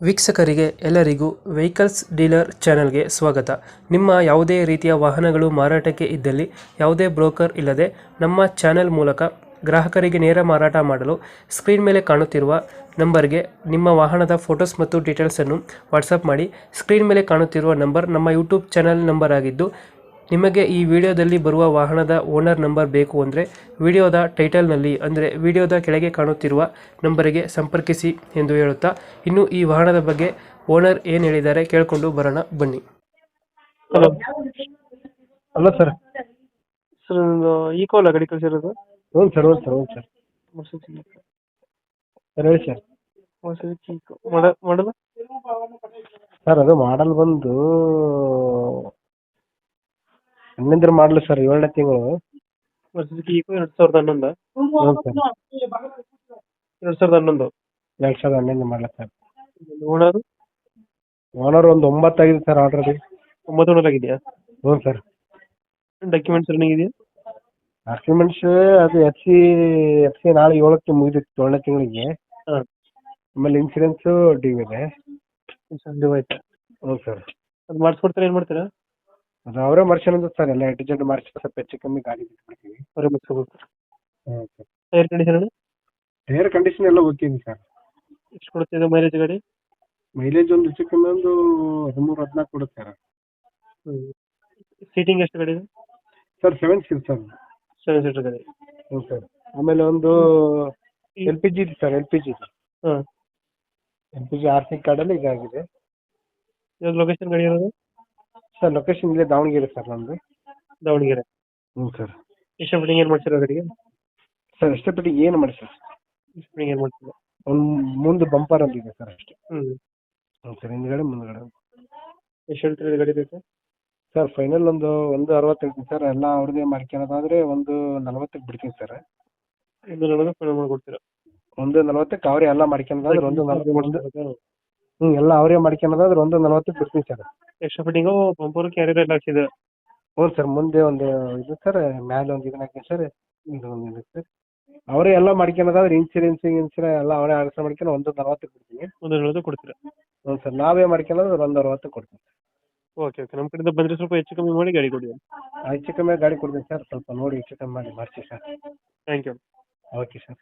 ವೀಕ್ಷಕರಿಗೆ ಎಲ್ಲರಿಗೂ vehicles dealer ಚಾನೆಲ್ಗೆ ಸ್ವಾಗತ. ನಿಮ್ಮ ಯಾವುದೇ ರೀತಿಯ ವಾಹನಗಳು ಮಾರಾಟಕ್ಕೆ ಇದ್ದಲ್ಲಿ ಯಾವುದೇ ಬ್ರೋಕರ್ ಇಲ್ಲದೆ ನಮ್ಮ ಚಾನೆಲ್ ಮೂಲಕ ಗ್ರಾಹಕರಿಗೆ ನೇರ ಮಾರಾಟ ಮಾಡಲು ಸ್ಕ್ರೀನ್ ಮೇಲೆ ಕಾಣುತ್ತಿರುವ ನಂಬರ್ಗೆ ನಿಮ್ಮ ವಾಹನದ ಫೋಟೋಸ್ ಮತ್ತು ಡೀಟೇಲ್ಸನ್ನು ವಾಟ್ಸಪ್ ಮಾಡಿ. ಸ್ಕ್ರೀನ್ ಮೇಲೆ ಕಾಣುತ್ತಿರುವ ನಂಬರ್ ನಮ್ಮ ಯೂಟ್ಯೂಬ್ ಚಾನೆಲ್ ನಂಬರ್ ಆಗಿದ್ದು, ನಿಮಗೆ ಈ ವಿಡಿಯೋದಲ್ಲಿ ಬರುವ ವಾಹನದ ಓನರ್ ನಂಬರ್ ಬೇಕು ಅಂದರೆ ವಿಡಿಯೋದ ಟೈಟಲ್ನಲ್ಲಿ ಅಂದರೆ ವಿಡಿಯೋದ ಕೆಳಗೆ ಕಾಣುತ್ತಿರುವ ನಂಬರಿಗೆ ಸಂಪರ್ಕಿಸಿ ಎಂದು ಹೇಳುತ್ತಾ, ಇನ್ನು ಈ ವಾಹನದ ಬಗ್ಗೆ ಓನರ್ ಏನು ಹೇಳಿದ್ದಾರೆ ಕೇಳಿಕೊಂಡು ಬರೋಣ ಬನ್ನಿ. Hello hello sir. ಸರ್, ಒಂದು ಈಕೋಲ ಗಾಡಿ ಕಳಿಸಿರೋದು. ಹ್ಞೂ ಸರ್, ಹ್ಞೂ ಸರ್, ಹ್ಞೂ ಸರ್. ಸರ್ ಹೇಳಿ ಸರ್. ಮಾಡಲು ಸರ್ ಅದು ಮಾಡಲ್ ಬಂದು 11 ಮಾಡಲು ಸರ್, 7ನೇ ತಿಂಗಳು. ಈಕೋ 2011. ಹ್ಞೂ ಸರ್, 2011 2011 ಮಾಡಲ ಸರ್. ಓನರ್ ಓನರ್ ಒಂದು 9 ಆಗಿದೆ ಸರ್ ಆಲ್ರೆಡಿ. 9 ಓನರ್ ಆಗಿದೆಯಾ? ಹ್ಞೂ ಸರ್. ಡಾಕ್ಯುಮೆಂಟ್ಸ್ ರನ್ನಿಂಗ್ ಇದೆಯಾ? ಡಾಕ್ಯುಮೆಂಟ್ಸ್ ಅದು ಎಫ್ ಸಿ ನಾಳೆ 7ಕ್ಕೆ ಮುಗಿದಿತ್ತು, 7ನೇ ತಿಂಗಳಿಗೆ. ಹಾಂ, ಆಮೇಲೆ ಇನ್ಸೂರೆನ್ಸು ಡ್ಯೂ ಇದೆ. ಆಯ್ತಾ? ಹ್ಞೂ ಸರ್. ಅದು ಮಾಡಿಸ್ಕೊಡ್ತಾರೆ, ಏನು ಮಾಡ್ತೀರಾ? ಅದು ಅವರೇ ಮಾಡ್ಸ್ಯಾನಂತ ಸರ್, ಎಲ್ಲ ಎಡ್ ಮಾಡಿಸಿ ಸ್ವಲ್ಪ ಹೆಚ್ಚು ಕಮ್ಮಿ ಗಾಡಿ ಬಿಟ್ಬಿಡ್ತೀವಿ. ಅವರೇ ಮಾಡಿಸ್ಕೋಬೇಕು. ಹ್ಞೂ sir. Tyre condition tyre condition ಎಲ್ಲ ಓಕೆ ಇದೆ ಸರ್. ಎಷ್ಟು ಕೊಡ್ತಿದೆ ಮೈಲೇಜ್ ಗಾಡಿ? ಮೈಲೇಜ್ ಒಂದು ಹೆಚ್ಚು ಕಮ್ಮಿ ಒಂದು 13-14 ಕೊಡುತ್ತೆ ಸರ್. ಸೀಟಿಂಗ್ ಎಷ್ಟು ಗಾಡಿ ಇದೆ? Sir 7 seat sir. 7 ಸೀಟರ್ ಗಾಡಿ. ಹ್ಞೂ ಸರ್. ಆಮೇಲೆ ಒಂದು ಎಲ್ ಪಿ ಜಿ ಇದೆ ಸರ್, ಎಲ್ ಪಿ ಜಿ. ಹಾಂ, ಎಲ್ ಪಿ ಜಿ ಆರ್.ಸಿ ಕಾರ್ಡಲ್ಲಿ ಇದಾಗಿದೆ. ಇವಾಗ ಲೊಕೇಶನ್ ಗಾಡಿ ಇರೋದು? ಸರ್ ಲೊಕೇಶನ್ ಇಲ್ಲೇ ದಾವಣಗೆರೆ ಸರ್ ನಮ್ಮದು. ದಾವಣಗೆರೆ. ಹ್ಞೂ ಸರ್. ಎಷ್ಟು ಫಿಟ್ಟಿಂಗ್ ಏನು ಮಾಡ್ಸಿರೋ ಗಾಡಿಗೆ? ಸರ್ ಎಷ್ಟೊತ್ತಿಗೆ ಏನು ಮಾಡಿ ಸರ್, ಫಿಟ್ಟಿಂಗ್ ಏನು ಮಾಡ್ತಿಲ್ಲ. ಒಂದು ಮುಂದೆ ಬಂಪರ್ ಅಂತ ಇದೆ ಸರ್ ಅಷ್ಟೇ. ಹ್ಞೂ ಹ್ಞೂ ಸರ್, ಹಿಂದ್ಗಡೆ ಮುಂದ್ಗಡೆ. ಎಷ್ಟು ಹೇಳ್ತೀರಿ ಗಾಡಿ ಬೇಕು? ಸರ್ ಫೈನಲ್ ಒಂದು 60 ಹೇಳ್ತೀನಿ ಸರ್. ಎಲ್ಲ ಅವ್ರದ್ದೇ ಮಾಡ್ಕೊಳ್ಳೋದಾದ್ರೆ 40ಕ್ಕೆ ಬಿಡ್ತೀನಿ ಸರ್. 140 ಫೈನಲ್ ಮಾಡ್ಕೊಡ್ತೀರಾ? 40ಕ್ಕೆ ಅವರೇ ಎಲ್ಲ ಮಾಡ್ಕೊಳ್ಳೋದಾದ್ರೆ 40. ಹ್ಞೂ, ಎಲ್ಲ ಅವರೇ ಮಾಡ್ಕೊಳ್ಳೋದಾದ್ರೆ 40ಕ್ಕೆ ಬಿಡ್ತೀನಿ sir. Extra fitting bumper carrier ಎಲ್ಲ ಹಾಕ್ಸಿದೆ? ಹ್ಞೂ ಸರ್, ಮುಂದೆ ಒಂದು ಇದು ಸರ್, ಮೇಲೆ ಒಂದು ಇದನ್ನ ಹಾಕಿ ಸರ್, ಇದು ಒಂದು ಇದೆ ಸರ್. ಅವರೇ ಎಲ್ಲ ಮಾಡ್ಕೊಳ್ಳೋದಾದ್ರೆ ಇನ್ಸೂರೆನ್ಸ್ ಎಲ್ಲ ಅವರೇ ಆನ್ಸರ್ ಮಾಡ್ಕೊಂಡು 40ಕ್ಕೆ ಬಿಡ್ತೀನಿ. 140 ಕೊಡ್ತೀರಾ? ಹ್ಞೂ ಸರ್, ನಾವೇ ಮಾಡ್ಕೊಳ್ಳೋದು 60ಕ್ಕೆ ಕೊಡ್ತೀನಿ. ಓಕೆ, ನಮ್ಮ ಕಡೆಯಿಂದ ಬಂದರೆ ಸ್ವಲ್ಪ ಹೆಚ್ಚು ಕಮ್ಮಿ ಮಾಡಿ ಗಾಡಿ ಕೊಡಿ. ಹೆಚ್ಚು ಕಮ್ಮಿ ಗಾಡಿ ಕೊಡ್ತೀನಿ ಸರ್, ಸ್ವಲ್ಪ ನೋಡಿ ಹೆಚ್ಚು ಕಮ್ಮಿ ಮಾಡಿ ಮಾಡಿಸಿ sir. Thank you. Okay sir.